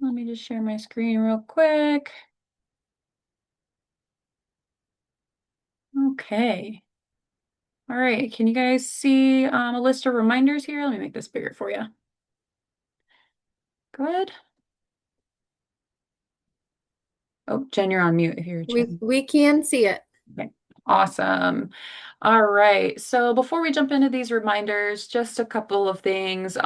Let me just share my screen real quick. Okay. All right. Can you guys see a list of reminders here? Let me make this bigger for you. Good. Oh, Jen, you're on mute if you're We chatting. we can see it. Okay. Awesome. All right. So before we jump into these reminders, just a couple of things.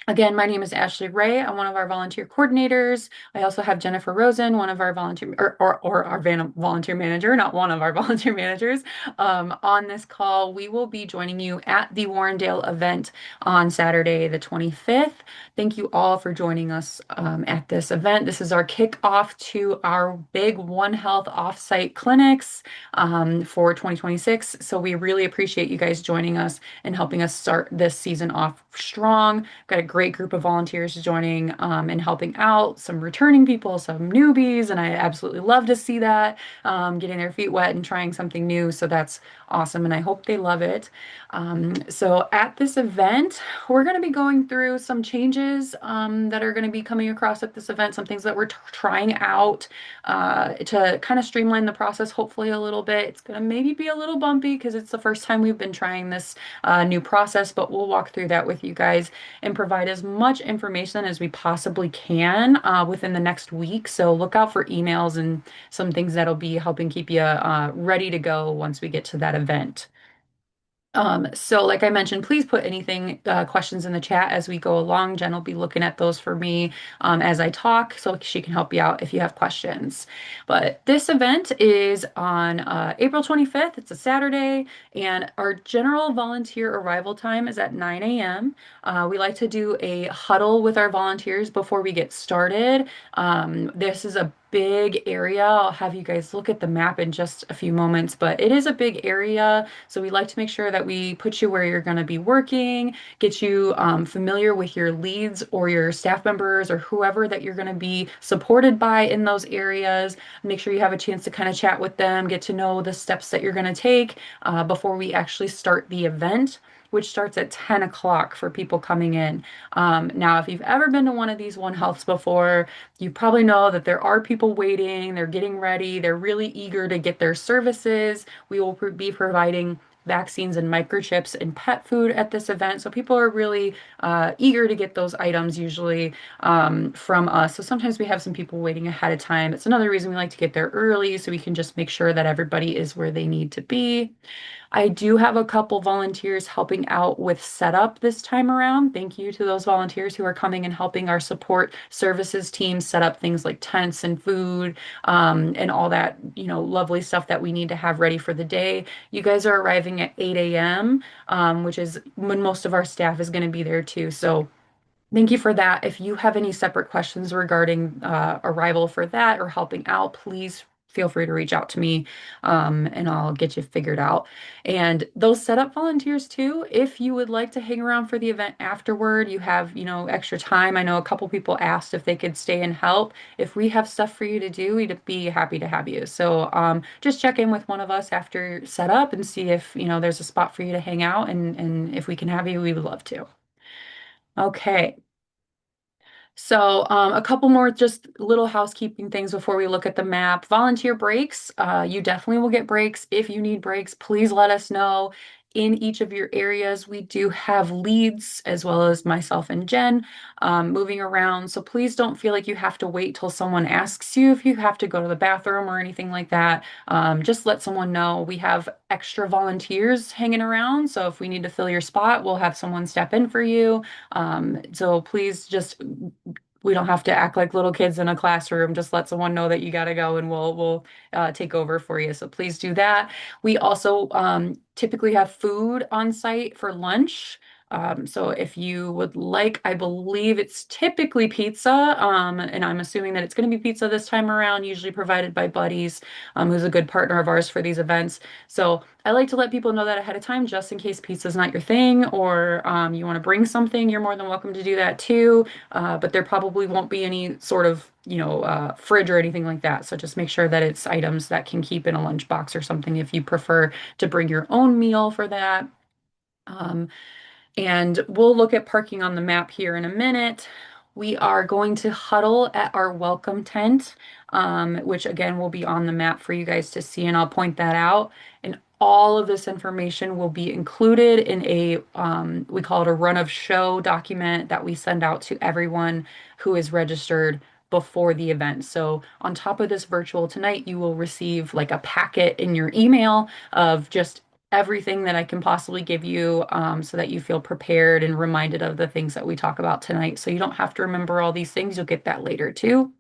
Again, my name is Ashley Ray. I'm one of our volunteer coordinators. I also have Jennifer Rosen, one of our volunteer or our volunteer manager, not one of our volunteer managers. On this call, we will be joining you at the Warrendale event on Saturday, the 25th. Thank you all for joining us at this event. This is our kickoff to our big One Health offsite clinics for 2026. So we really appreciate you guys joining us and helping us start this season off strong. Got a great group of volunteers joining and helping out, some returning people, some newbies, and I absolutely love to see that, getting their feet wet and trying something new. So that's awesome, and I hope they love it. So at this event, we're going to be going through some changes that are going to be coming across at this event, some things that we're trying out to kind of streamline the process, hopefully a little bit. It's going to maybe be a little bumpy because it's the first time we've been trying this new process, but we'll walk through that with you guys and provide as much information as we possibly can within the next week. So look out for emails and some things that'll be helping keep you ready to go once we get to that event. So like I mentioned, please put anything, questions in the chat as we go along. Jen will be looking at those for me as I talk, so she can help you out if you have questions. But this event is on April 25th. It's a Saturday, and our general volunteer arrival time is at 9 a.m. We like to do a huddle with our volunteers before we get started. This is a big area. I'll have you guys look at the map in just a few moments, but it is a big area. So we like to make sure that we put you where you're going to be working, get you familiar with your leads or your staff members or whoever that you're going to be supported by in those areas. Make sure you have a chance to kind of chat with them, get to know the steps that you're going to take before we actually start the event, which starts at 10 o'clock for people coming in. Now, if you've ever been to one of these One Healths before, you probably know that there are people waiting, they're getting ready, they're really eager to get their services. We will be providing vaccines and microchips and pet food at this event. So people are really eager to get those items usually from us. So sometimes we have some people waiting ahead of time. It's another reason we like to get there early so we can just make sure that everybody is where they need to be. I do have a couple volunteers helping out with setup this time around. Thank you to those volunteers who are coming and helping our support services team set up things like tents and food, and all that, lovely stuff that we need to have ready for the day. You guys are arriving at 8 a.m., which is when most of our staff is going to be there too. So thank you for that. If you have any separate questions regarding arrival for that or helping out, please feel free to reach out to me, and I'll get you figured out. And those setup volunteers too, if you would like to hang around for the event afterward, you have, extra time. I know a couple people asked if they could stay and help. If we have stuff for you to do, we'd be happy to have you. So just check in with one of us after setup and see if, there's a spot for you to hang out, and if we can have you, we would love to. Okay. So, a couple more just little housekeeping things before we look at the map. Volunteer breaks. You definitely will get breaks. If you need breaks, please let us know. In each of your areas, we do have leads as well as myself and Jen moving around. So please don't feel like you have to wait till someone asks you if you have to go to the bathroom or anything like that. Just let someone know. We have extra volunteers hanging around. So if we need to fill your spot, we'll have someone step in for you. So please just we don't have to act like little kids in a classroom. Just let someone know that you got to go, and we'll take over for you. So please do that. We also typically have food on site for lunch. So if you would like, I believe it's typically pizza, and I'm assuming that it's going to be pizza this time around, usually provided by Buddies, who's a good partner of ours for these events. So I like to let people know that ahead of time, just in case pizza's not your thing, or you want to bring something, you're more than welcome to do that too. But there probably won't be any sort of, fridge or anything like that. So just make sure that it's items that can keep in a lunchbox or something if you prefer to bring your own meal for that. Um, and we'll look at parking on the map here in a minute. We are going to huddle at our welcome tent, which again will be on the map for you guys to see, and I'll point that out. And all of this information will be included in we call it a run of show document that we send out to everyone who is registered before the event. So on top of this virtual tonight, you will receive like a packet in your email of just everything that I can possibly give you so that you feel prepared and reminded of the things that we talk about tonight. So you don't have to remember all these things. You'll get that later too.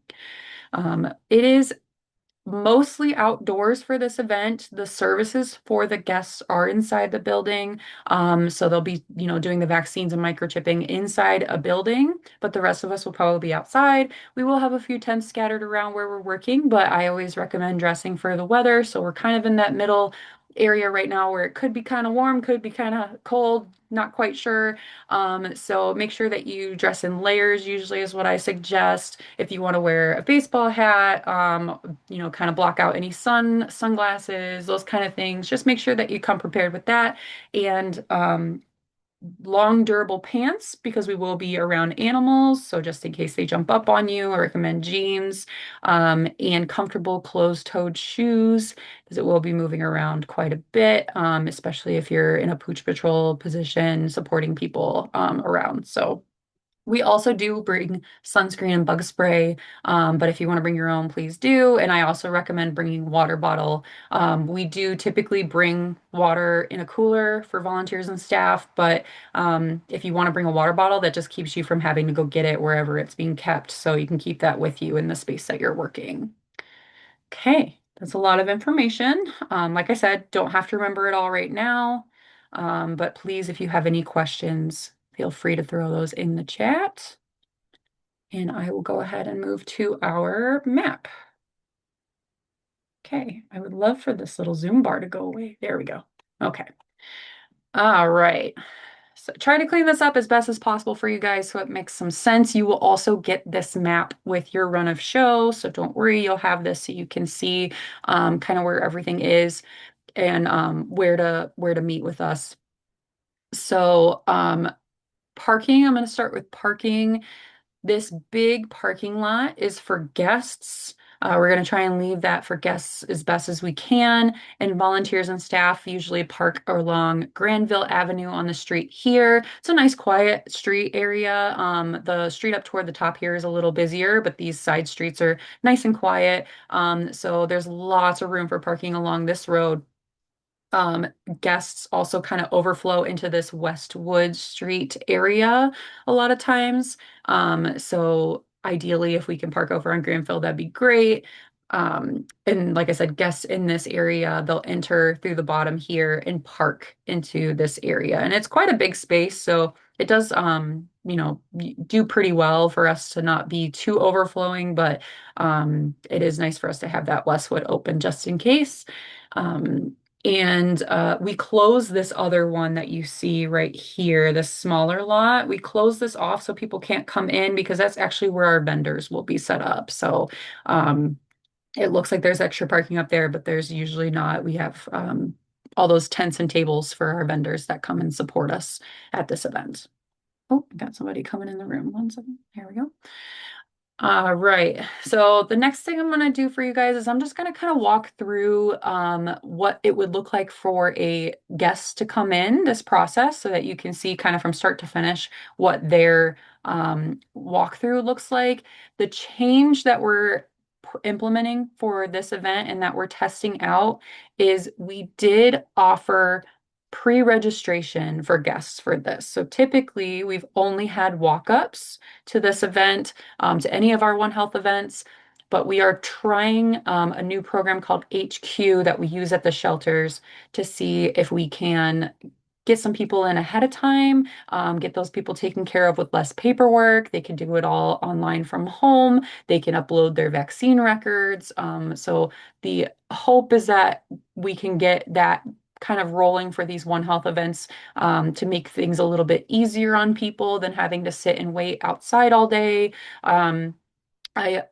It is mostly outdoors for this event. The services for the guests are inside the building. So they'll be, doing the vaccines and microchipping inside a building, but the rest of us will probably be outside. We will have a few tents scattered around where we're working, but I always recommend dressing for the weather. So we're kind of in that middle area right now where it could be kind of warm, could be kind of cold, not quite sure. So make sure that you dress in layers, usually is what I suggest. If you want to wear a baseball hat, kind of block out any sunglasses, those kind of things. Just make sure that you come prepared with that. And long durable pants because we will be around animals. So just in case they jump up on you, I recommend jeans, and comfortable closed-toed shoes because it will be moving around quite a bit, especially if you're in a pooch patrol position supporting people around. So we also do bring sunscreen and bug spray, but if you want to bring your own, please do. And I also recommend bringing water bottle. We do typically bring water in a cooler for volunteers and staff, but if you want to bring a water bottle, that just keeps you from having to go get it wherever it's being kept, so you can keep that with you in the space that you're working. Okay, that's a lot of information. Like I said, don't have to remember it all right now, but please, if you have any questions, feel free to throw those in the chat. And I will go ahead and move to our map. Okay, I would love for this little Zoom bar to go away. There we go. Okay. All right. So try to clean this up as best as possible for you guys so it makes some sense. You will also get this map with your run of show. So don't worry, you'll have this so you can see kind of where everything is and where to meet with us. So parking, I'm going to start with parking. This big parking lot is for guests. We're going to try and leave that for guests as best as we can. And volunteers and staff usually park along Granville Avenue on the street here. It's a nice, quiet street area. The street up toward the top here is a little busier, but these side streets are nice and quiet. So there's lots of room for parking along this road. Um, Guests also kind of overflow into this Westwood Street area a lot of times. So ideally, if we can park over on Granville, that'd be great. And like I said, guests in this area, they'll enter through the bottom here and park into this area. And it's quite a big space, so it does, do pretty well for us to not be too overflowing, but it is nice for us to have that Westwood open just in case. And we close this other one that you see right here, this smaller lot. We close this off so people can't come in because that's actually where our vendors will be set up. So it looks like there's extra parking up there, but there's usually not. We have all those tents and tables for our vendors that come and support us at this event. Oh, got somebody coming in the room. One second. Here we go. Right. So the next thing I'm going to do for you guys is I'm just going to kind of walk through what it would look like for a guest to come in this process so that you can see kind of from start to finish what their walkthrough looks like. The change that we're implementing for this event and that we're testing out is we did offer pre-registration for guests for this. So typically we've only had walk-ups to this event, to any of our One Health events, but we are trying a new program called HQ that we use at the shelters to see if we can get some people in ahead of time, get those people taken care of with less paperwork. They can do it all online from home. They can upload their vaccine records. So the hope is that we can get that kind of rolling for these One Health events to make things a little bit easier on people than having to sit and wait outside all day. I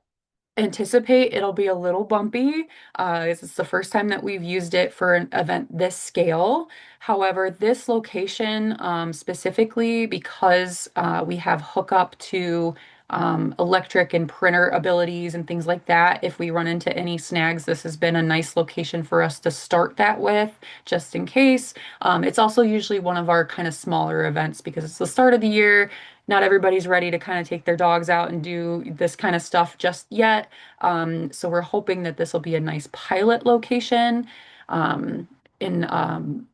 anticipate it'll be a little bumpy. This is the first time that we've used it for an event this scale. However, this location specifically, because we have hookup to electric and printer abilities and things like that. If we run into any snags, this has been a nice location for us to start that with, just in case. It's also usually one of our kind of smaller events because it's the start of the year. Not everybody's ready to kind of take their dogs out and do this kind of stuff just yet. So we're hoping that this will be a nice pilot location. Um, in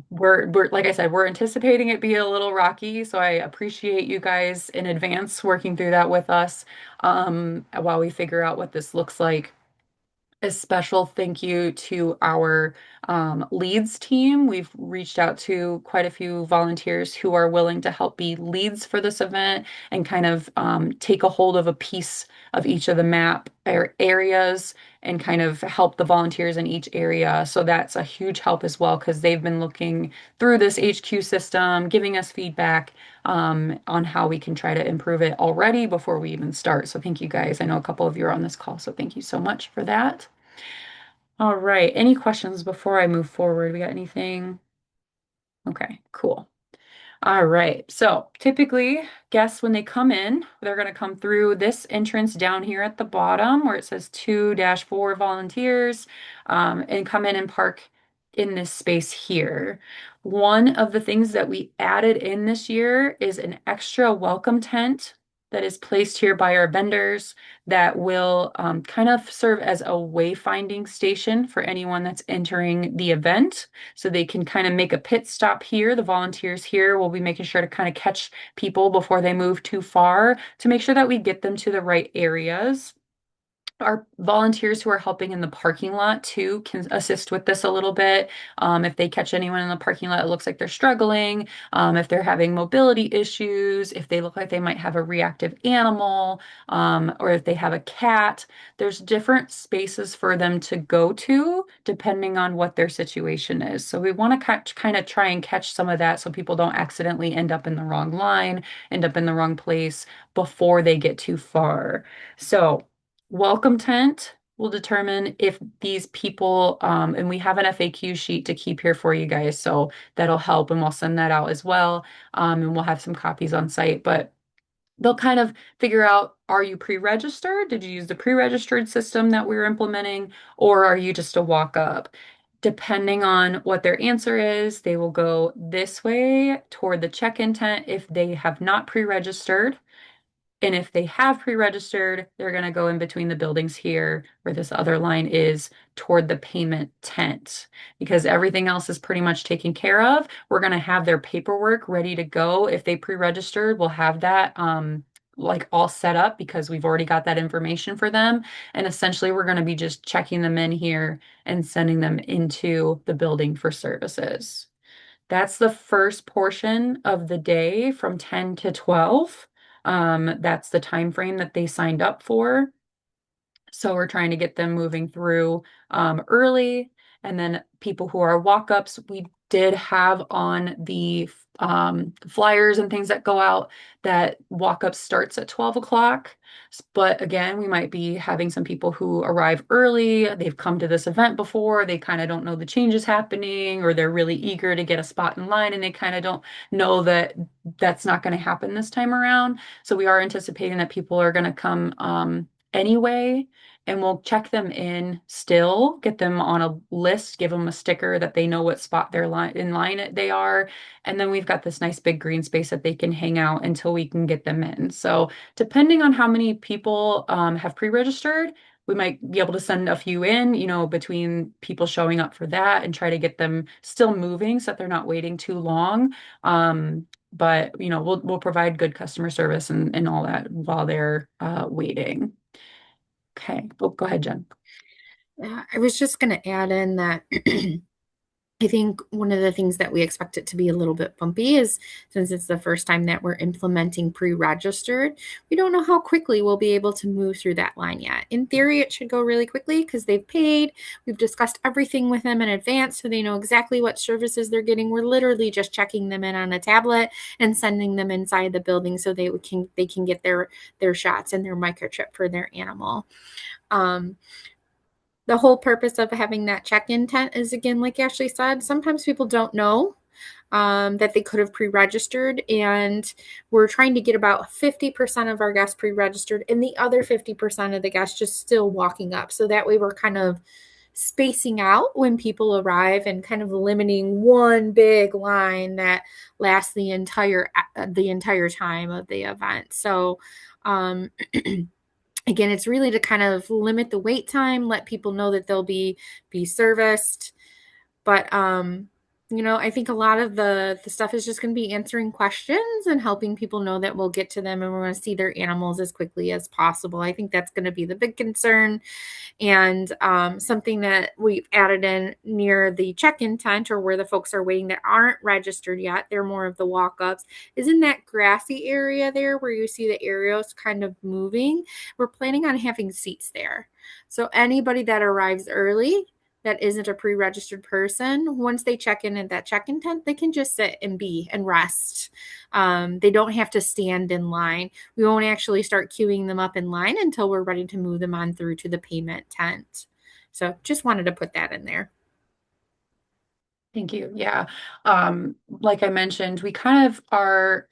we're like I said, we're anticipating it be a little rocky, so I appreciate you guys in advance working through that with us while we figure out what this looks like. A special thank you to our leads team. We've reached out to quite a few volunteers who are willing to help be leads for this event and kind of take a hold of a piece of each of the map areas and kind of help the volunteers in each area. So that's a huge help as well because they've been looking through this HQ system, giving us feedback on how we can try to improve it already before we even start. So thank you guys. I know a couple of you are on this call, so thank you so much for that. All right. Any questions before I move forward? We got anything? Okay, cool. All right. So typically, guests, when they come in, they're going to come through this entrance down here at the bottom where it says 2-4 volunteers and come in and park in this space here. One of the things that we added in this year is an extra welcome tent that is placed here by our vendors that will kind of serve as a wayfinding station for anyone that's entering the event. So they can kind of make a pit stop here. The volunteers here will be making sure to kind of catch people before they move too far to make sure that we get them to the right areas. Our volunteers who are helping in the parking lot too can assist with this a little bit. If they catch anyone in the parking lot, it looks like they're struggling. If they're having mobility issues, if they look like they might have a reactive animal, or if they have a cat, there's different spaces for them to go to depending on what their situation is. So we want to kind of try and catch some of that so people don't accidentally end up in the wrong line, end up in the wrong place before they get too far. So welcome tent will determine if these people, and we have an FAQ sheet to keep here for you guys, so that'll help, and we'll send that out as well. And we'll have some copies on site, but they'll kind of figure out, are you pre-registered? Did you use the pre-registered system that we were implementing, or are you just a walk-up? Depending on what their answer is, they will go this way toward the check-in tent if they have not pre-registered. And if they have pre-registered, they're going to go in between the buildings here where this other line is toward the payment tent. Because everything else is pretty much taken care of, we're going to have their paperwork ready to go. If they pre-registered, we'll have that like all set up because we've already got that information for them. And essentially, we're going to be just checking them in here and sending them into the building for services. That's the first portion of the day from 10 to 12. That's the time frame that they signed up for. So we're trying to get them moving through early. And then people who are walk-ups, we did have on the flyers and things that go out that walk-up starts at 12 o'clock. But again, we might be having some people who arrive early. They've come to this event before. They kind of don't know the changes happening, or they're really eager to get a spot in line and they kind of don't know that that's not going to happen this time around. So we are anticipating that people are going to come anyway, and we'll check them in still, get them on a list, give them a sticker that they know what spot they're in line they are. And then we've got this nice big green space that they can hang out until we can get them in. So depending on how many people have pre-registered, we might be able to send a few in, between people showing up for that and try to get them still moving so that they're not waiting too long. But we'll provide good customer service and all that while they're waiting. Okay. Oh, go ahead, Jen. I was just going to add in that I think one of the things that we expect it to be a little bit bumpy is since it's the first time that we're implementing pre-registered, we don't know how quickly we'll be able to move through that line yet. In theory, it should go really quickly because they've paid. We've discussed everything with them in advance so they know exactly what services they're getting. We're literally just checking them in on a tablet and sending them inside the building so they can get their shots and their microchip for their animal. The whole purpose of having that check-in tent is, again, like Ashley said, sometimes people don't know that they could have pre-registered, and we're trying to get about 50% of our guests pre-registered and the other 50% of the guests just still walking up. So that way we're kind of spacing out when people arrive and kind of limiting one big line that lasts the entire time of the event. So um, again, it's really to kind of limit the wait time, let people know that they'll be serviced. But I think a lot of the stuff is just going to be answering questions and helping people know that we'll get to them and we're going to see their animals as quickly as possible. I think that's going to be the big concern. And something that we've added in near the check-in tent or where the folks are waiting that aren't registered yet, they're more of the walk-ups, is in that grassy area there where you see the aerials kind of moving. We're planning on having seats there. So anybody that arrives early that isn't a pre-registered person, once they check in at that check-in tent, they can just sit and be and rest. They don't have to stand in line. We won't actually start queuing them up in line until we're ready to move them on through to the payment tent. So just wanted to put that in there. Thank you. Yeah. Like I mentioned, we kind of are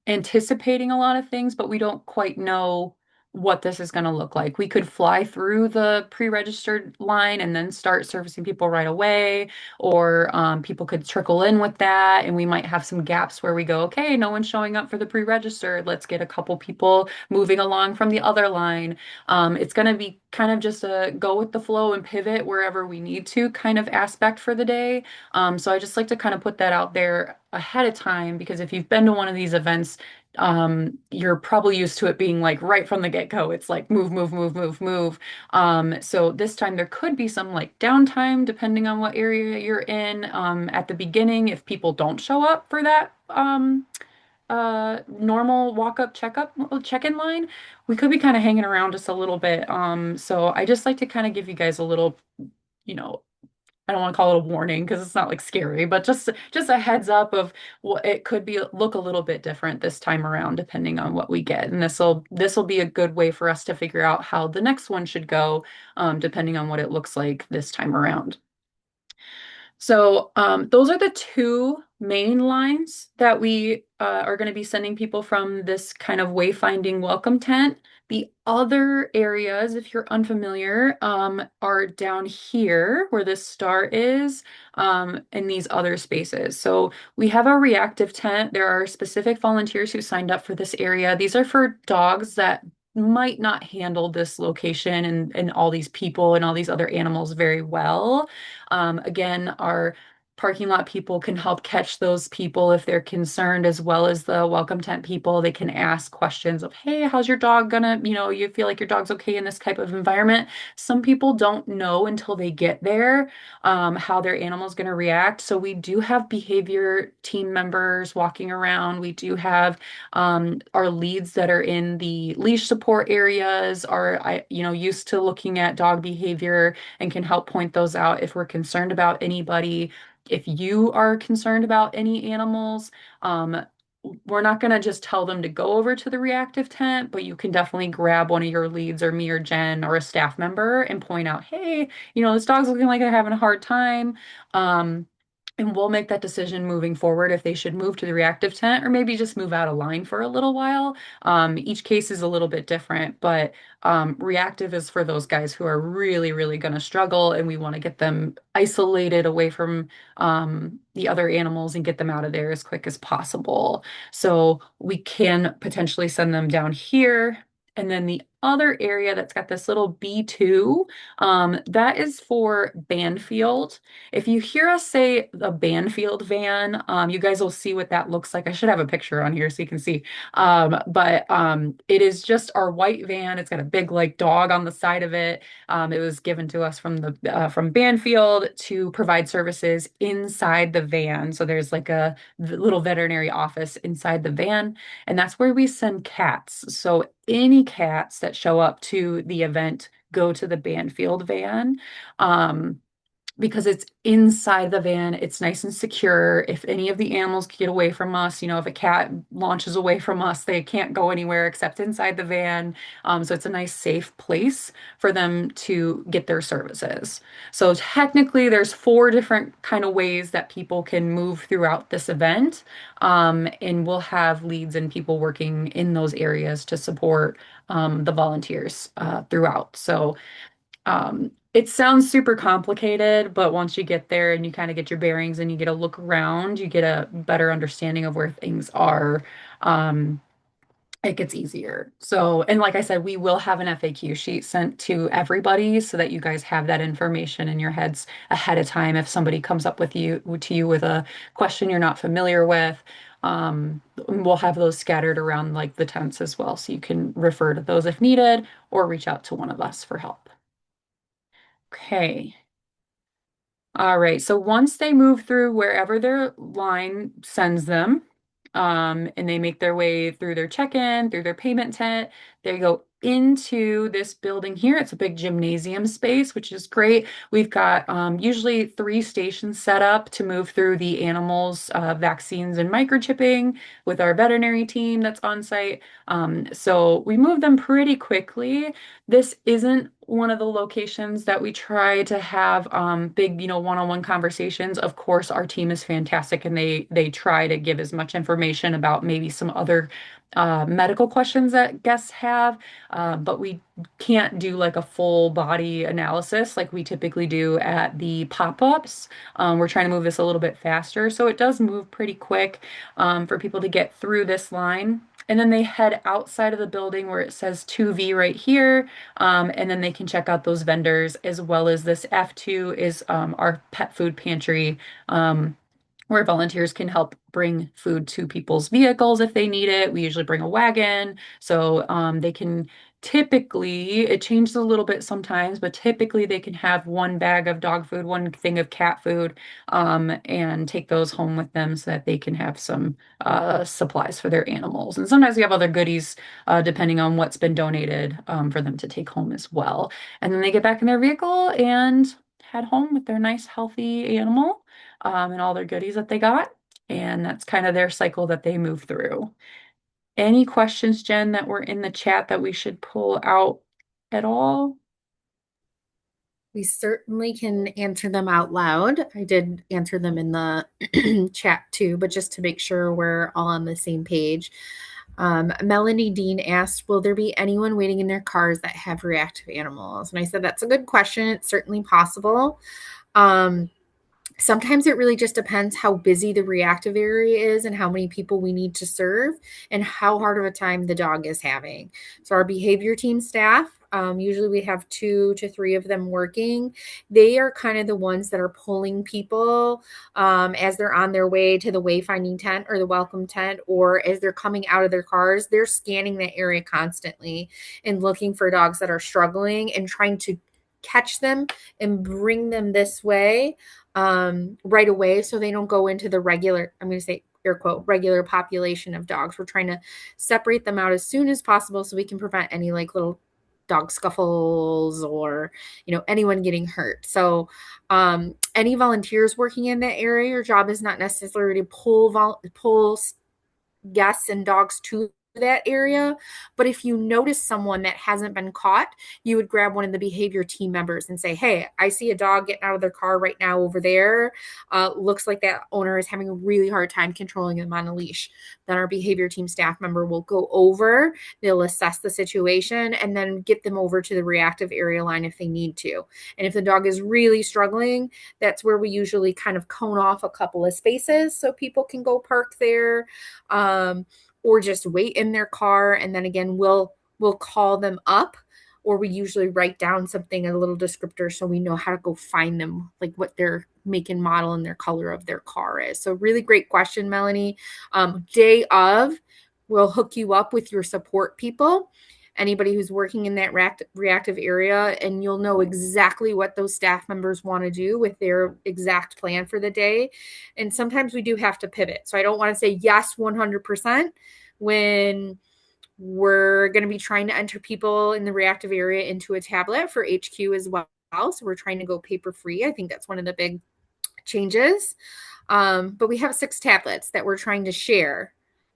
anticipating a lot of things, but we don't quite know what this is going to look like. We could fly through the pre-registered line and then start servicing people right away, or people could trickle in with that, and we might have some gaps where we go, okay, no one's showing up for the pre-registered. Let's get a couple people moving along from the other line. It's going to be kind of just a go with the flow and pivot wherever we need to kind of aspect for the day. So I just like to kind of put that out there ahead of time because if you've been to one of these events, you're probably used to it being like right from the get-go. It's like move, move, move, move, move. So this time there could be some like downtime depending on what area you're in. At the beginning, if people don't show up for that normal walk-up checkup check-in line, we could be kind of hanging around just a little bit. So I just like to kind of give you guys a little, you know, I don't want to call it a warning because it's not like scary, but just a heads up of what it could be look a little bit different this time around depending on what we get. And this will be a good way for us to figure out how the next one should go, depending on what it looks like this time around. So those are the two main lines that we are going to be sending people from this kind of wayfinding welcome tent. The other areas, if you're unfamiliar, are down here where this star is, in these other spaces. So we have a reactive tent. There are specific volunteers who signed up for this area. These are for dogs that might not handle this location and all these people and all these other animals very well. Again, our parking lot people can help catch those people if they're concerned, as well as the welcome tent people. They can ask questions of, hey, how's your dog gonna, you feel like your dog's okay in this type of environment. Some people don't know until they get there, how their animal's gonna react. So we do have behavior team members walking around. We do have our leads that are in the leash support areas are, used to looking at dog behavior and can help point those out if we're concerned about anybody. If you are concerned about any animals, we're not going to just tell them to go over to the reactive tent, but you can definitely grab one of your leads or me or Jen or a staff member and point out, hey, this dog's looking like they're having a hard time. And we'll make that decision moving forward if they should move to the reactive tent or maybe just move out of line for a little while. Each case is a little bit different, but reactive is for those guys who are really, really going to struggle, and we want to get them isolated away from the other animals and get them out of there as quick as possible. So we can potentially send them down here. And then the other area that's got this little B2, that is for Banfield. If you hear us say the Banfield van, you guys will see what that looks like. I should have a picture on here so you can see. But it is just our white van. It's got a big like dog on the side of it. It was given to us from Banfield to provide services inside the van. So there's like a little veterinary office inside the van, and that's where we send cats. So any cats that show up to the event go to the Banfield van. Um, because it's inside the van. It's nice and secure. If any of the animals get away from us, if a cat launches away from us, they can't go anywhere except inside the van. So it's a nice, safe place for them to get their services. So technically, there's four different kind of ways that people can move throughout this event. And we'll have leads and people working in those areas to support the volunteers throughout. So it sounds super complicated, but once you get there and you kind of get your bearings and you get a look around, you get a better understanding of where things are. Um, it gets easier. So, and like I said, we will have an FAQ sheet sent to everybody so that you guys have that information in your heads ahead of time. If somebody comes up to you with a question you're not familiar with, we'll have those scattered around like the tents as well, so you can refer to those if needed or reach out to one of us for help. Okay. All right. So once they move through wherever their line sends them, and they make their way through their check-in, through their payment tent, they go into this building here. It's a big gymnasium space, which is great. We've got usually three stations set up to move through the animals, vaccines and microchipping with our veterinary team that's on site. So we move them pretty quickly. This isn't one of the locations that we try to have big, one-on-one conversations. Of course, our team is fantastic and they try to give as much information about maybe some other medical questions that guests have, but we can't do like a full body analysis like we typically do at the pop-ups. We're trying to move this a little bit faster, so it does move pretty quick for people to get through this line. And then they head outside of the building where it says 2V right here. And then they can check out those vendors as well as this F2 is our pet food pantry. Where volunteers can help bring food to people's vehicles if they need it. We usually bring a wagon, so they can typically, it changes a little bit sometimes, but typically they can have one bag of dog food, one thing of cat food, and take those home with them so that they can have some supplies for their animals. And sometimes we have other goodies depending on what's been donated for them to take home as well. And then they get back in their vehicle and head home with their nice, healthy animal and all their goodies that they got. And that's kind of their cycle that they move through. Any questions, Jen, that were in the chat that we should pull out at all? We certainly can answer them out loud. I did answer them in the chat too, but just to make sure we're all on the same page. Melanie Dean asked, will there be anyone waiting in their cars that have reactive animals? And I said, that's a good question. It's certainly possible. Sometimes it really just depends how busy the reactive area is and how many people we need to serve and how hard of a time the dog is having. So our behavior team staff, usually we have 2 to 3 of them working. They are kind of the ones that are pulling people as they're on their way to the wayfinding tent or the welcome tent, or as they're coming out of their cars. They're scanning that area constantly and looking for dogs that are struggling and trying to catch them and bring them this way right away so they don't go into the regular, I'm going to say air quote, regular population of dogs. We're trying to separate them out as soon as possible so we can prevent any like little dog scuffles or anyone getting hurt. So any volunteers working in that area, your job is not necessarily to pull guests and dogs to that area. But if you notice someone that hasn't been caught, you would grab one of the behavior team members and say, hey, I see a dog getting out of their car right now over there. Looks like that owner is having a really hard time controlling them on a leash. Then our behavior team staff member will go over, they'll assess the situation, and then get them over to the reactive area line if they need to. And if the dog is really struggling, that's where we usually kind of cone off a couple of spaces so people can go park there. Or just wait in their car, and then again we'll call them up, or we usually write down something, a little descriptor, so we know how to go find them, like what their make and model and their color of their car is. So really great question, Melanie. Day of, we'll hook you up with your support people, anybody who's working in that reactive area, and you'll know exactly what those staff members want to do with their exact plan for the day. And sometimes we do have to pivot. So I don't want to say yes 100% when we're going to be trying to enter people in the reactive area into a tablet for HQ as well. So we're trying to go paper free. I think that's one of the big changes. But we have 6 tablets that we're trying to share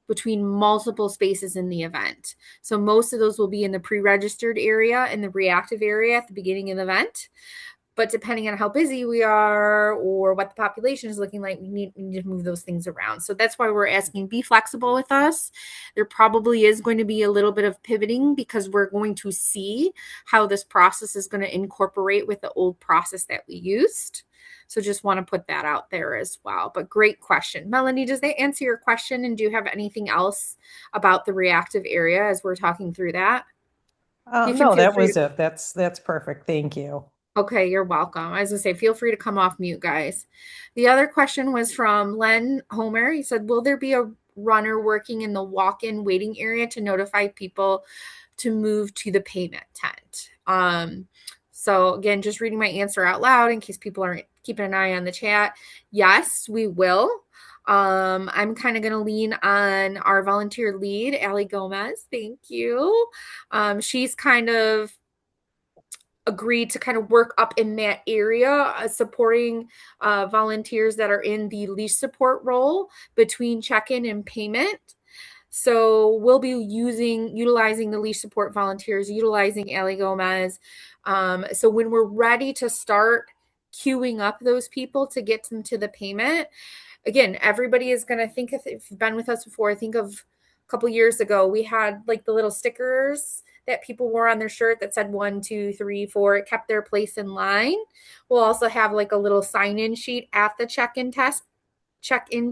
between multiple spaces in the event. So most of those will be in the pre-registered area and the reactive area at the beginning of the event. But depending on how busy we are or what the population is looking like, we need to move those things around. So that's why we're asking, be flexible with us. There probably is going to be a little bit of pivoting because we're going to see how this process is going to incorporate with the old process that we used. So just want to put that out there as well. But great question. Melanie, does that answer your question? And do you have anything else about the reactive area as we're talking through that? You can No, feel that free was to. it. That's perfect. Thank you. Okay, you're welcome. I was gonna say, feel free to come off mute, guys. The other question was from Len Homer. He said, will there be a runner working in the walk-in waiting area to notify people to move to the payment tent? So again, just reading my answer out loud in case people aren't keeping an eye on the chat. Yes, we will. I'm kind of going to lean on our volunteer lead, Allie Gomez. Thank you. She's kind of agreed to kind of work up in that area, supporting volunteers that are in the lease support role between check-in and payment. So we'll be utilizing the lease support volunteers, utilizing Ali Gomez. So when we're ready to start queuing up those people to get them to the payment, again, everybody is going to think, if you've been with us before, think of a couple years ago, we had like the little stickers that people wore on their shirt that said 1, 2, 3, 4. It kept their place in line. We'll also have like a little sign-in sheet at the check-in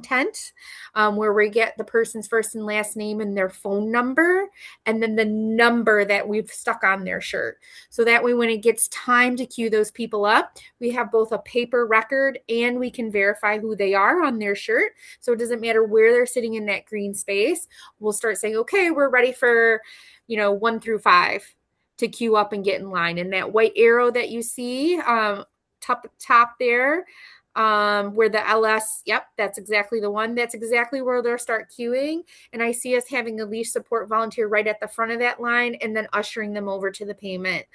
tent, where we get the person's first and last name and their phone number, and then the number that we've stuck on their shirt. So that way, when it gets time to queue those people up, we have both a paper record and we can verify who they are on their shirt. So it doesn't matter where they're sitting in that green space. We'll start saying, okay, we're ready for, 1 through 5 to queue up and get in line. And that white arrow that you see, top there, where the LS, yep, that's exactly the one. That's exactly where they'll start queuing. And I see us having a lease support volunteer right at the front of that line and then ushering them over to the payment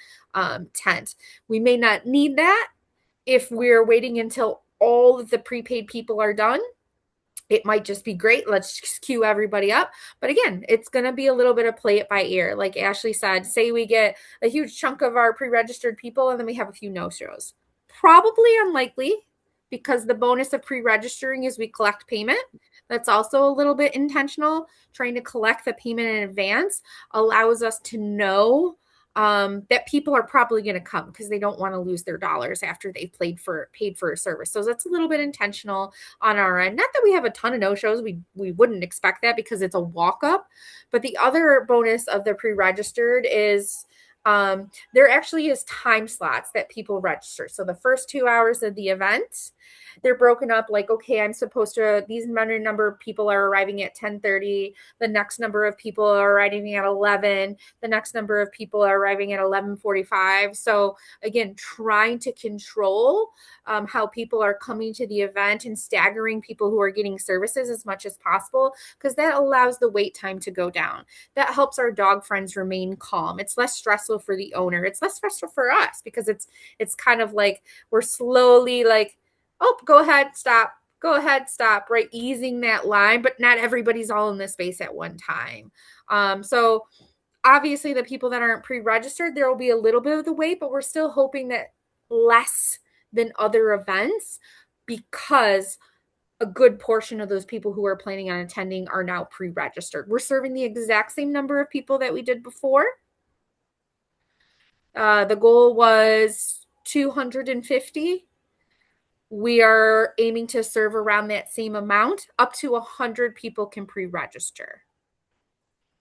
tent. We may not need that if we're waiting until all of the prepaid people are done. It might just be great. Let's just queue everybody up. But again, it's going to be a little bit of play it by ear. Like Ashley said, say we get a huge chunk of our pre-registered people and then we have a few no-shows. Probably unlikely, because the bonus of pre-registering is we collect payment. That's also a little bit intentional. Trying to collect the payment in advance allows us to know that people are probably going to come because they don't want to lose their dollars after they've paid for a service. So that's a little bit intentional on our end. Not that we have a ton of no-shows. We wouldn't expect that because it's a walk-up. But the other bonus of the pre-registered is there actually is time slots that people register. So the first 2 hours of the event, they're broken up like, okay, I'm supposed to, these number of people are arriving at 10:30. The next number of people are arriving at 11. The next number of people are arriving at 11:45. So again, trying to control how people are coming to the event and staggering people who are getting services as much as possible, because that allows the wait time to go down. That helps our dog friends remain calm. It's less stressful for the owner. It's less stressful for us because it's kind of like we're slowly like, oh, go ahead, stop. Go ahead, stop, right? Easing that line, but not everybody's all in the space at one time. So obviously the people that aren't pre-registered, there will be a little bit of the wait, but we're still hoping that less than other events, because a good portion of those people who are planning on attending are now pre-registered. We're serving the exact same number of people that we did before. The goal was 250. We are aiming to serve around that same amount. Up to 100 people can pre-register.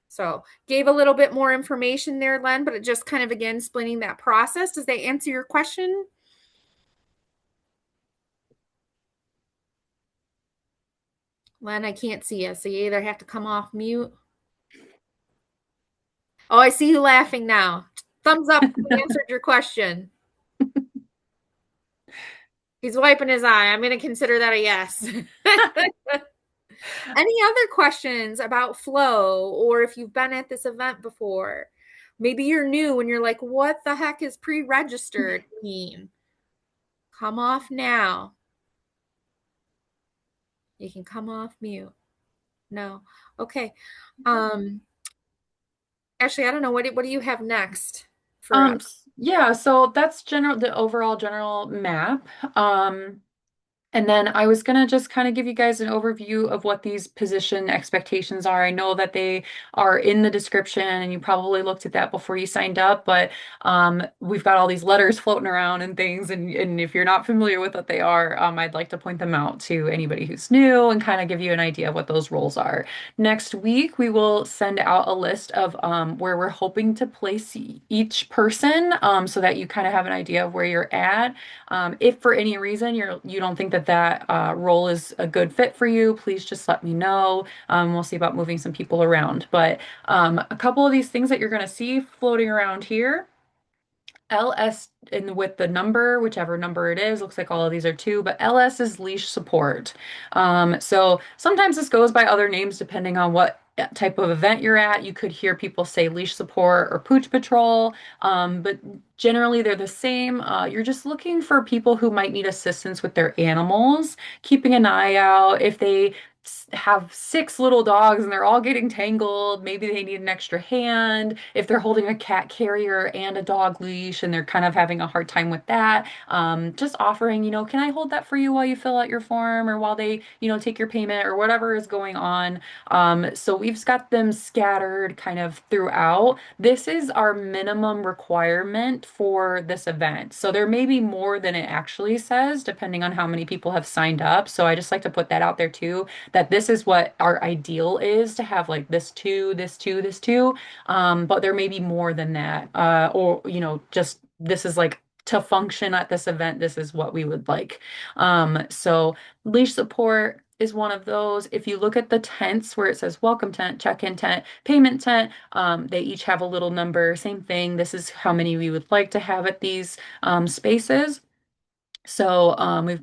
So gave a little bit more information there, Len, but it just kind of, again, explaining that process. Does that answer your question? Len, I can't see you, so you either have to come off mute. Oh, I see you laughing now. Thumbs up if I answered your question. He's wiping his eye. I'm going to consider that a yes. Any other questions about flow, or if you've been at this event before? Maybe you're new and you're like, what the heck is pre-registered mean? Come off now. You can come off mute. No. Okay. Um, Ashley, I don't know. What do you have next for us? Yeah, so that's the overall general map. Um, And then I was going to just kind of give you guys an overview of what these position expectations are. I know that they are in the description and you probably looked at that before you signed up, but we've got all these letters floating around and things. And if you're not familiar with what they are, I'd like to point them out to anybody who's new and kind of give you an idea of what those roles are. Next week, we will send out a list of where we're hoping to place each person so that you kind of have an idea of where you're at. If for any reason you don't think that role is a good fit for you, please just let me know. We'll see about moving some people around. But a couple of these things that you're going to see floating around here. LS in with the number, whichever number it is, looks like all of these are two, but LS is leash support. So sometimes this goes by other names depending on what type of event you're at. You could hear people say leash support or pooch patrol, but generally they're the same. You're just looking for people who might need assistance with their animals, keeping an eye out if they have six little dogs and they're all getting tangled. Maybe they need an extra hand. If they're holding a cat carrier and a dog leash and they're kind of having a hard time with that, just offering, can I hold that for you while you fill out your form or while they, take your payment or whatever is going on. So we've got them scattered kind of throughout. This is our minimum requirement for this event. So there may be more than it actually says, depending on how many people have signed up. So I just like to put that out there too, that this is what our ideal is to have like this two, this two, this two. But there may be more than that. Or, just this is like to function at this event, this is what we would like. So leash support is one of those. If you look at the tents where it says welcome tent, check-in tent, payment tent, they each have a little number. Same thing. This is how many we would like to have at these spaces. So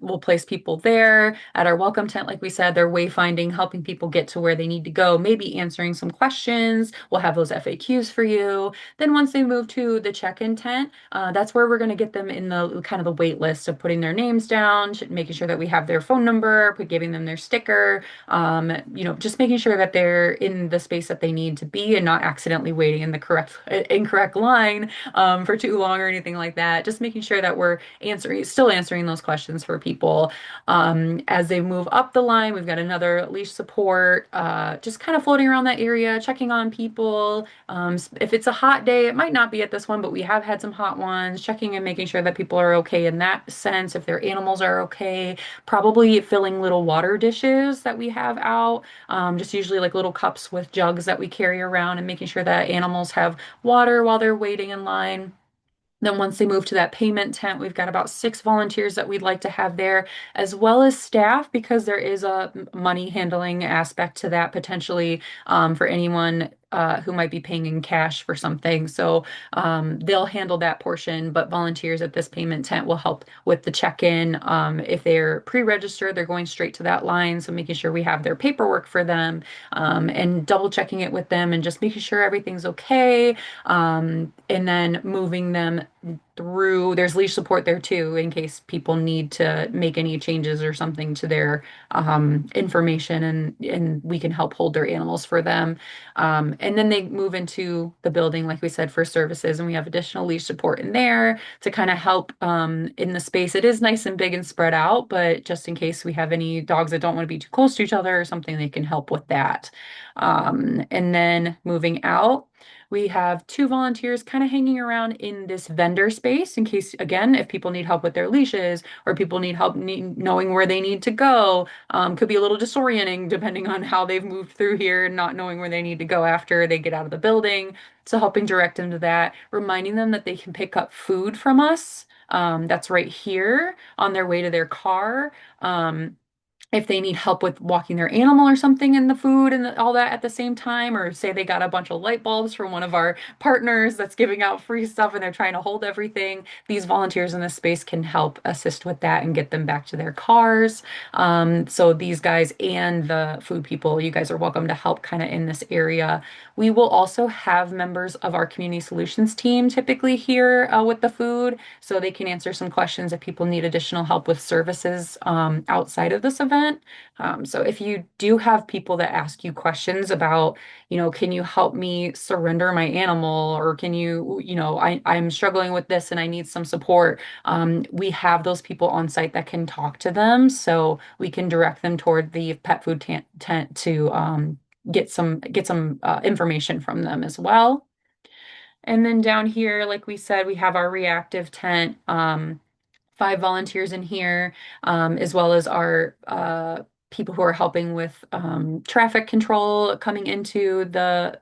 we'll place people there at our welcome tent. Like we said, they're wayfinding, helping people get to where they need to go, maybe answering some questions. We'll have those FAQs for you. Then once they move to the check-in tent, that's where we're going to get them in the kind of the wait list of putting their names down, making sure that we have their phone number, giving them their sticker, just making sure that they're in the space that they need to be and not accidentally waiting in the incorrect line for too long or anything like that. Just making sure that we're still answering those questions for people. As they move up the line, we've got another leash support, just kind of floating around that area, checking on people. If it's a hot day, it might not be at this one, but we have had some hot ones, checking and making sure that people are okay in that sense, if their animals are okay. Probably filling little water dishes that we have out, just usually like little cups with jugs that we carry around and making sure that animals have water while they're waiting in line. Then once they move to that payment tent, we've got about 6 volunteers that we'd like to have there, as well as staff, because there is a money handling aspect to that potentially for anyone who might be paying in cash for something. So they'll handle that portion, but volunteers at this payment tent will help with the check-in. If they're pre-registered, they're going straight to that line. So making sure we have their paperwork for them and double checking it with them and just making sure everything's okay. And then moving them through, there's leash support there too, in case people need to make any changes or something to their information and we can help hold their animals for them. And then they move into the building, like we said, for services, and we have additional leash support in there to kind of help in the space. It is nice and big and spread out, but just in case we have any dogs that don't want to be too close to each other or something, they can help with that. And then moving out, we have 2 volunteers kind of hanging around in this vendor space in case, again, if people need help with their leashes or people need help knowing where they need to go. Could be a little disorienting depending on how they've moved through here and not knowing where they need to go after they get out of the building. So helping direct them to that, reminding them that they can pick up food from us. That's right here on their way to their car. if they need help with walking their animal or something in the food and all that at the same time, or say they got a bunch of light bulbs from one of our partners that's giving out free stuff and they're trying to hold everything, these volunteers in this space can help assist with that and get them back to their cars. So these guys and the food people, you guys are welcome to help kind of in this area. We will also have members of our community solutions team typically here with the food, so they can answer some questions if people need additional help with services outside of this event. So if you do have people that ask you questions about, can you help me surrender my animal, or can you, I'm struggling with this and I need some support. We have those people on site that can talk to them, so we can direct them toward the pet food tent to get some information from them as well. And then down here, like we said, we have our reactive tent. 5 volunteers in here, as well as our people who are helping with traffic control coming into the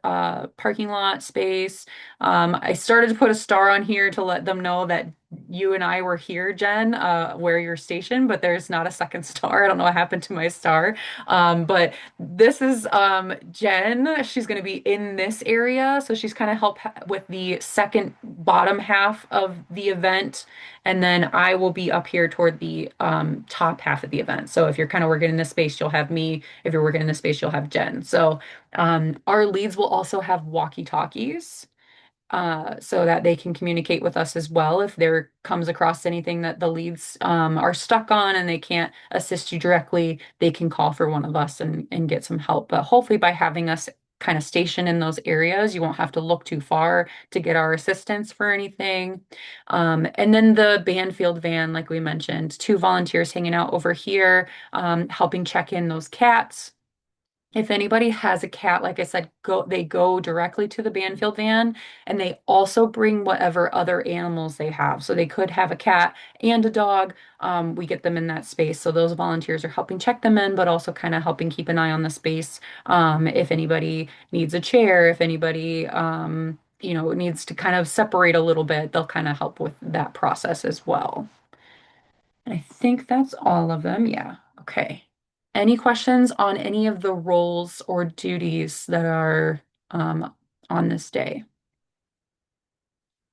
parking lot space. I started to put a star on here to let them know that you and I were here, Jen, where you're stationed, but there's not a second star. I don't know what happened to my star. But this is Jen. She's going to be in this area. So she's kind of help with the second bottom half of the event. And then I will be up here toward the top half of the event. So if you're kind of working in this space, you'll have me. If you're working in this space, you'll have Jen. So our leads will also have walkie-talkies so that they can communicate with us as well if there comes across anything that the leads are stuck on and they can't assist you directly, they can call for one of us and get some help. But hopefully by having us kind of stationed in those areas, you won't have to look too far to get our assistance for anything. And then the Banfield van, like we mentioned, 2 volunteers hanging out over here, helping check in those cats. If anybody has a cat, like I said, they go directly to the Banfield van, and they also bring whatever other animals they have. So they could have a cat and a dog. We get them in that space. So those volunteers are helping check them in, but also kind of helping keep an eye on the space. If anybody needs a chair, if anybody needs to kind of separate a little bit, they'll kind of help with that process as well. I think that's all of them. Yeah. Okay. Any questions on any of the roles or duties that are on this day?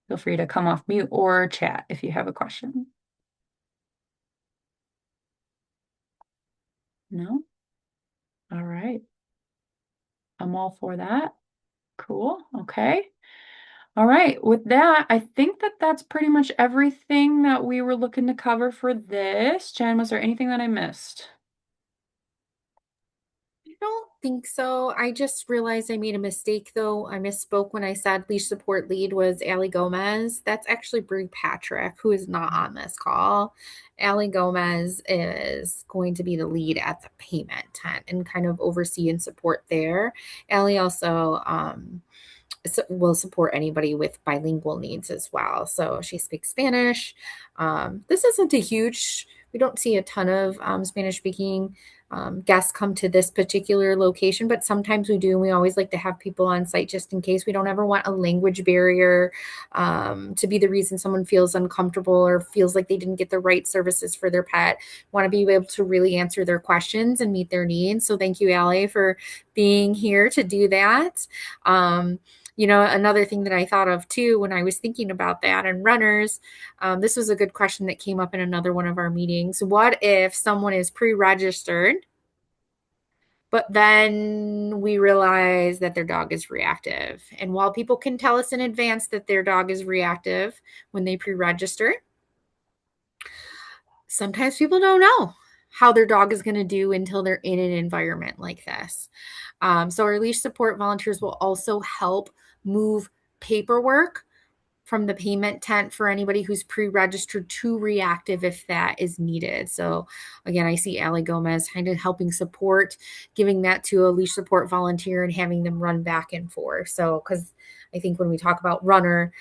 Feel free to come off mute or chat if you have a question. No? All right. I'm all for that. Cool. Okay. All right. With that, I think that that's pretty much everything that we were looking to cover for this. Jen, was there anything that I missed? I don't think so. I just realized I made a mistake though. I misspoke when I said leash support lead was Allie Gomez. That's actually Brie Patrick, who is not on this call. Allie Gomez is going to be the lead at the payment tent and kind of oversee and support there. Allie also will support anybody with bilingual needs as well. So she speaks Spanish. This isn't a huge, we don't see a ton of Spanish speaking guests come to this particular location, but sometimes we do. And we always like to have people on site just in case. We don't ever want a language barrier to be the reason someone feels uncomfortable or feels like they didn't get the right services for their pet. Want to be able to really answer their questions and meet their needs. So thank you, Allie, for being here to do that. Another thing that I thought of too when I was thinking about that and runners, this was a good question that came up in another one of our meetings. What if someone is pre-registered, but then we realize that their dog is reactive? And while people can tell us in advance that their dog is reactive when they pre-register, sometimes people don't know how their dog is going to do until they're in an environment like this. So our leash support volunteers will also help move paperwork from the payment tent for anybody who's pre-registered to reactive if that is needed. So again, I see Allie Gomez kind of helping support, giving that to a leash support volunteer and having them run back and forth. So because I think when we talk about runner,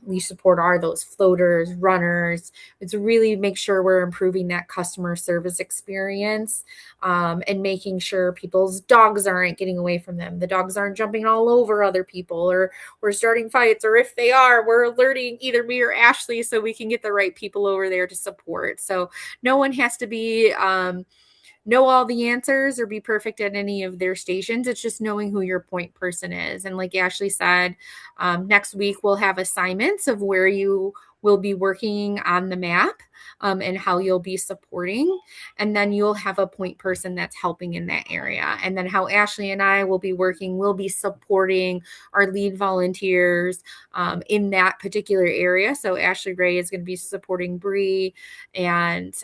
leash support are those floaters, runners. It's really make sure we're improving that customer service experience and making sure people's dogs aren't getting away from them. The dogs aren't jumping all over other people or we're starting fights, or if they are, we're alerting either me or Ashley so we can get the right people over there to support. So no one has to be know all the answers or be perfect at any of their stations. It's just knowing who your point person is. And like Ashley said, next week we'll have assignments of where you will be working on the map, and how you'll be supporting. And then you'll have a point person that's helping in that area. And then how Ashley and I will be working, we'll be supporting our lead volunteers in that particular area. So Ashley Ray is going to be supporting Bree, and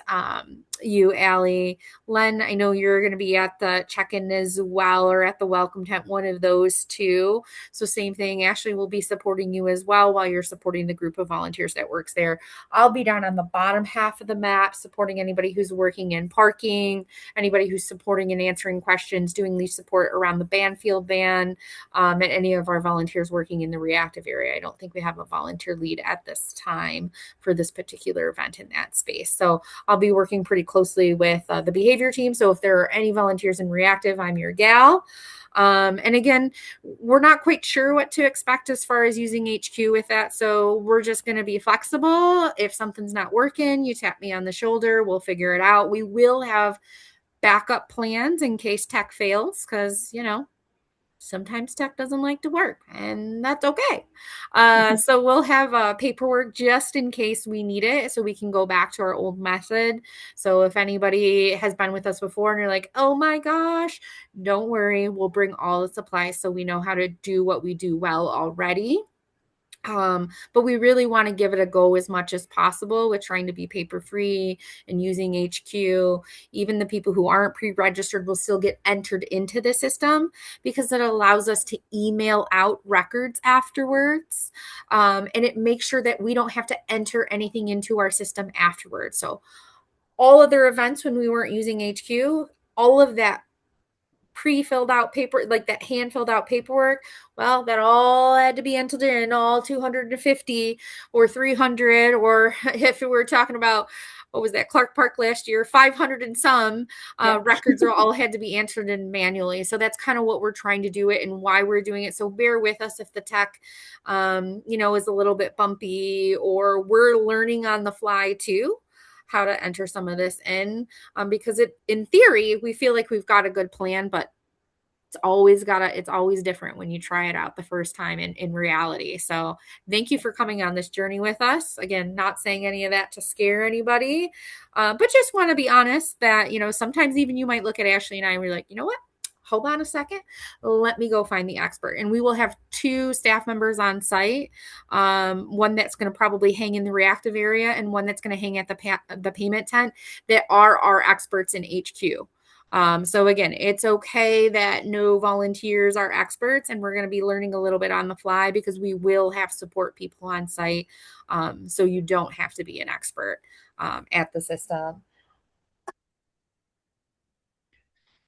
you, Allie. Len, I know you're going to be at the check-in as well, or at the welcome tent, one of those two. So same thing, Ashley will be supporting you as well while you're supporting the group of volunteers that works there. I'll be down on the bottom half of the map supporting anybody who's working in parking, anybody who's supporting and answering questions, doing lead support around the Banfield van, and any of our volunteers working in the reactive area. I don't think we have a volunteer lead at this time for this particular event in that space. So I'll be working pretty closely with the behavior team. So if there are any volunteers in reactive, I'm your gal. And again, we're not quite sure what to expect as far as using HQ with that. So we're just going to be flexible. If something's not working, you tap me on the shoulder, we'll figure it out. We will have backup plans in case tech fails, because, sometimes tech doesn't like to work, and that's okay. So we'll have paperwork just in case we need it, so we can go back to our old method. So if anybody has been with us before and you're like, oh my gosh, don't worry, we'll bring all the supplies so we know how to do what we do well already. But we really want to give it a go as much as possible with trying to be paper free and using HQ. Even the people who aren't pre-registered will still get entered into the system because it allows us to email out records afterwards. And it makes sure that we don't have to enter anything into our system afterwards. So all other events when we weren't using HQ, all of that pre-filled out paper, like that hand filled out paperwork, well, that all had to be entered in, all 250 or 300, or if we were talking about, what was that, Clark Park last year, 500 and some records are all had to be entered in manually. So that's kind of what we're trying to do it and why we're doing it. So bear with us if the tech is a little bit bumpy, or we're learning on the fly too how to enter some of this in, because in theory we feel like we've got a good plan, but it's always different when you try it out the first time in reality. So thank you for coming on this journey with us. Again, not saying any of that to scare anybody, but just want to be honest that, sometimes even you might look at Ashley and I and we're like, you know what? Hold on a second. Let me go find the expert. And we will have 2 staff members on site. One that's going to probably hang in the reactive area, and one that's going to hang at the payment tent, that are our experts in HQ. So again, it's okay that no volunteers are experts, and we're going to be learning a little bit on the fly because we will have support people on site. So you don't have to be an expert at the system.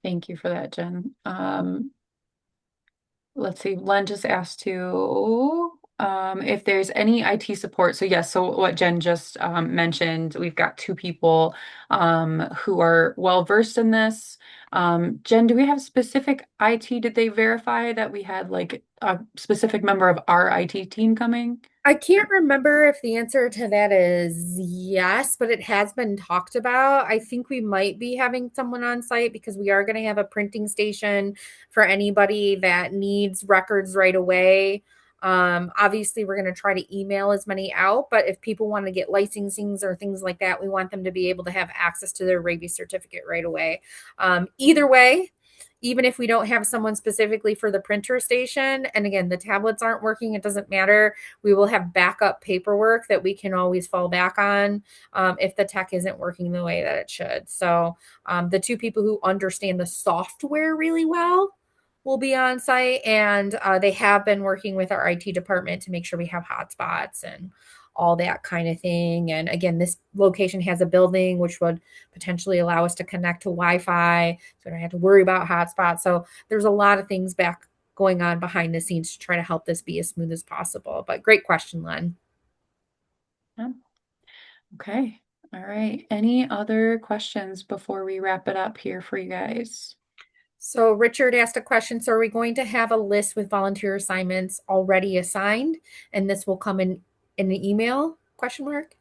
Thank you for that, Jen. Let's see, Len just asked to if there's any IT support. So yes, so what Jen just mentioned, we've got 2 people who are well versed in this. Jen, do we have specific IT? Did they verify that we had like a specific member of our IT team coming? I can't remember if the answer to that is yes, but it has been talked about. I think we might be having someone on site because we are going to have a printing station for anybody that needs records right away. Obviously, we're going to try to email as many out, but if people want to get licensings or things like that, we want them to be able to have access to their rabies certificate right away. Either way, even if we don't have someone specifically for the printer station, and again, the tablets aren't working, it doesn't matter. We will have backup paperwork that we can always fall back on if the tech isn't working the way that it should. So the 2 people who understand the software really well will be on site, and they have been working with our IT department to make sure we have hotspots and all that kind of thing. And again, this location has a building which would potentially allow us to connect to Wi-Fi, so we don't have to worry about hotspots. So there's a lot of things going on behind the scenes to try to help this be as smooth as possible. But great question, Len. Yeah. Okay. All right. Any other questions before we wrap it up here for you guys? So Richard asked a question. So are we going to have a list with volunteer assignments already assigned, and this will come in an email? Question mark.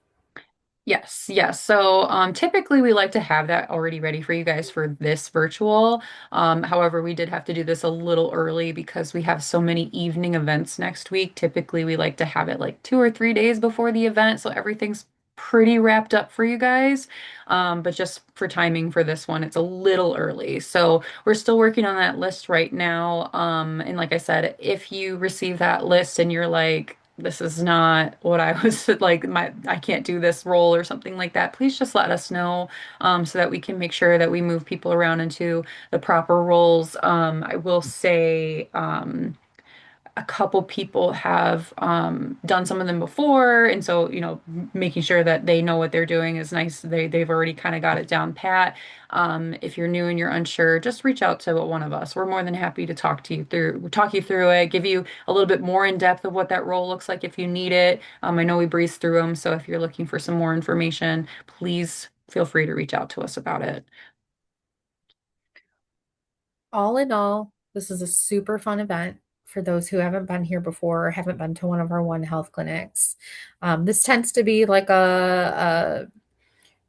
Yes, yes. So typically we like to have that already ready for you guys for this virtual. However, we did have to do this a little early because we have so many evening events next week. Typically we like to have it like 2 or 3 days before the event, so everything's pretty wrapped up for you guys. But just for timing for this one, it's a little early. So we're still working on that list right now. And like I said, if you receive that list and you're like, this is not what I was like, I can't do this role or something like that, please just let us know, so that we can make sure that we move people around into the proper roles. I will say, a couple people have done some of them before, and so making sure that they know what they're doing is nice. They've already kind of got it down pat. If you're new and you're unsure, just reach out to one of us. We're more than happy to talk you through it, give you a little bit more in depth of what that role looks like if you need it. I know we breezed through them, so if you're looking for some more information, please feel free to reach out to us about it. All in all, this is a super fun event for those who haven't been here before or haven't been to one of our One Health clinics. This tends to be like an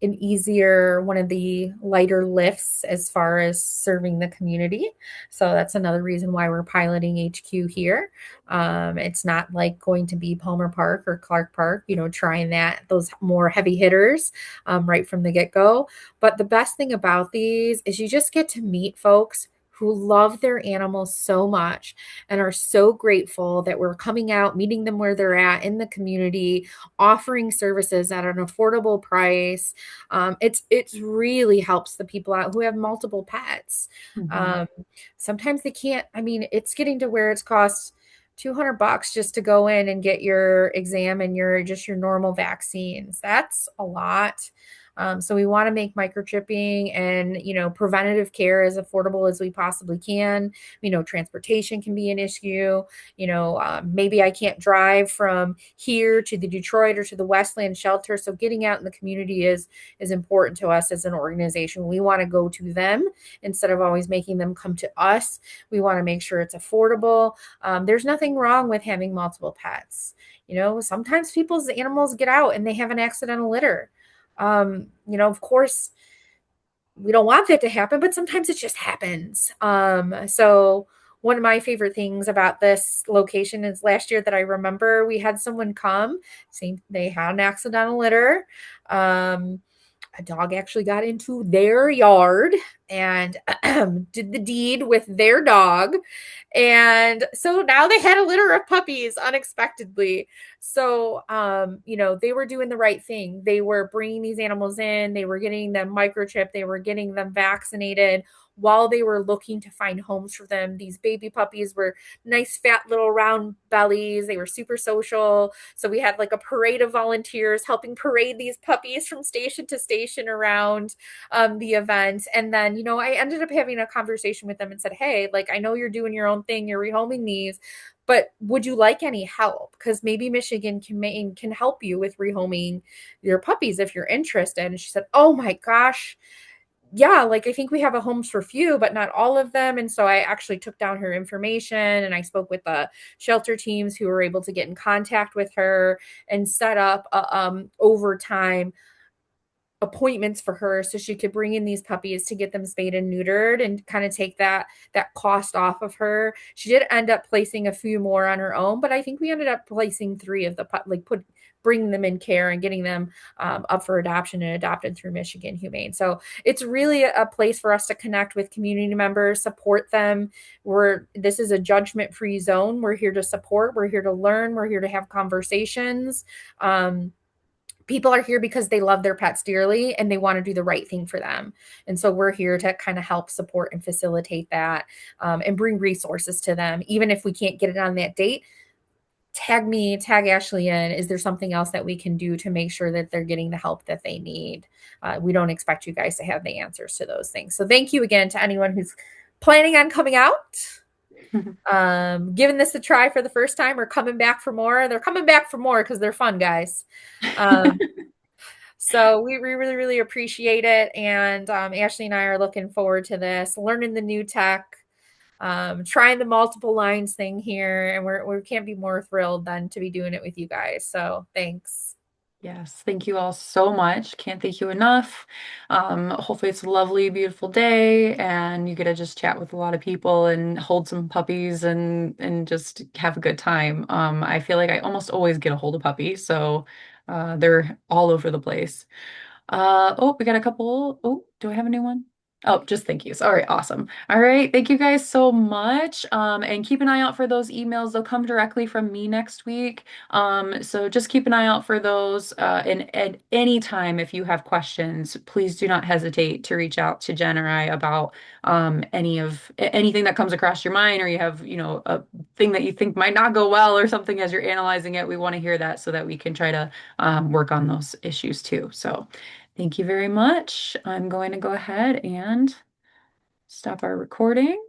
easier, one of the lighter lifts as far as serving the community. So that's another reason why we're piloting HQ here. It's not like going to be Palmer Park or Clark Park, trying those more heavy hitters right from the get go. But the best thing about these is you just get to meet folks who love their animals so much and are so grateful that we're coming out, meeting them where they're at in the community, offering services at an affordable price. It's really helps the people out who have multiple pets. Mhm. Um, Sometimes they can't. I mean, it's getting to where it's cost $200 just to go in and get your exam and your normal vaccines. That's a lot. So we want to make microchipping and preventative care as affordable as we possibly can. Transportation can be an issue. Maybe I can't drive from here to the Detroit or to the Westland shelter. So getting out in the community is important to us as an organization. We want to go to them instead of always making them come to us. We want to make sure it's affordable. There's nothing wrong with having multiple pets. Sometimes people's animals get out and they have an accidental litter. Of course, we don't want that to happen, but sometimes it just happens. So one of my favorite things about this location is last year that I remember we had someone come, same they had an accidental litter. Um, a dog actually got into their yard and did the deed with their dog. And so now they had a litter of puppies unexpectedly. So, they were doing the right thing. They were bringing these animals in, they were getting them microchipped, they were getting them vaccinated while they were looking to find homes for them. These baby puppies were nice, fat, little round bellies. They were super social. So we had like a parade of volunteers helping parade these puppies from station to station around the event. And then, I ended up having a conversation with them and said, hey, like, I know you're doing your own thing, you're rehoming these, but would you like any help? Because maybe Michigan can help you with rehoming your puppies if you're interested. And she said, oh my gosh, yeah, like I think we have a homes for few, but not all of them. And so I actually took down her information and I spoke with the shelter teams who were able to get in contact with her and set up over time appointments for her so she could bring in these puppies to get them spayed and neutered and kind of take that cost off of her. She did end up placing a few more on her own, but I think we ended up placing three of the bringing them in care and getting them up for adoption and adopted through Michigan Humane. So it's really a place for us to connect with community members, support them. This is a judgment-free zone. We're here to support, we're here to learn, we're here to have conversations. People are here because they love their pets dearly and they want to do the right thing for them. And so we're here to kind of help support and facilitate that, and bring resources to them. Even if we can't get it on that date, tag me, tag Ashley in. Is there something else that we can do to make sure that they're getting the help that they need? We don't expect you guys to have the answers to those things. So thank you again to anyone who's planning on coming out, giving this a try for the first time or coming back for more. They're coming back for more because they're fun, guys. So we really, really appreciate it. And Ashley and I are looking forward to this, learning the new tech, trying the multiple lines thing here. And we can't be more thrilled than to be doing it with you guys. So thanks. Yes, thank you all so much. Can't thank you enough. Hopefully it's a lovely, beautiful day and you get to just chat with a lot of people and hold some puppies and just have a good time. I feel like I almost always get a hold of puppies, so they're all over the place. Oh, we got a couple. Oh, do I have a new one? Oh, just thank yous. All right, awesome. All right, thank you guys so much. And keep an eye out for those emails. They'll come directly from me next week. So just keep an eye out for those. And at any time, if you have questions, please do not hesitate to reach out to Jen or I about anything that comes across your mind, or you have, a thing that you think might not go well or something as you're analyzing it. We want to hear that so that we can try to work on those issues too. So. Thank you very much. I'm going to go ahead and stop our recording.